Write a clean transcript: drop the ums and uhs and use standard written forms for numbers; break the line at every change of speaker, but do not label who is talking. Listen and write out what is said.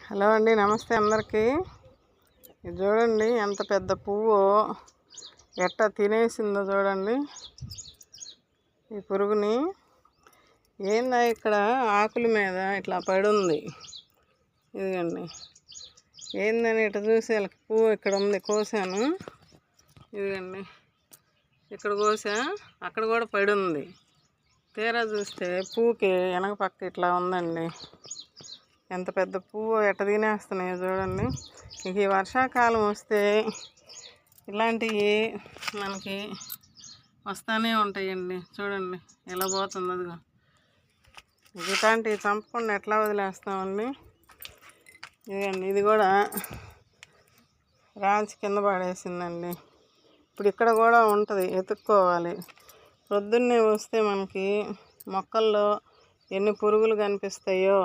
Hello అండి, నమస్తే అందరికీ. ఇది చూడండి ఎంత పెద్ద పువ్వు ఎట్టా తినేసిందో చూడండి ఈ పురుగుని. ఏందా ఇక్కడ ఆకుల మీద ఇట్లా పడి ఉంది, ఇదిగండి. ఏందని ఇట్లా చూసి వాళ్ళకి పువ్వు ఇక్కడ ఉంది, కోసాను. ఇదిగండి ఇక్కడ కోసా, అక్కడ కూడా పడి ఉంది. తీరా చూస్తే పువ్వుకి వెనక పక్క ఇట్లా ఉందండి. ఎంత పెద్ద పువ్వు ఎట్ట తినేస్తున్నాయో చూడండి. ఇక ఈ వర్షాకాలం వస్తే ఇలాంటివి మనకి వస్తూనే ఉంటాయండి. చూడండి ఎలా పోతుంది అదిగో. ఇలాంటివి చంపకుండా ఎట్లా వదిలేస్తామండి. ఇదండి, ఇది కూడా రాల్చి కింద పడేసిందండి. ఇప్పుడు ఇక్కడ కూడా ఉంటుంది, ఎత్తుక్కోవాలి. పొద్దున్నే వస్తే మనకి మొక్కల్లో ఎన్ని పురుగులు కనిపిస్తాయో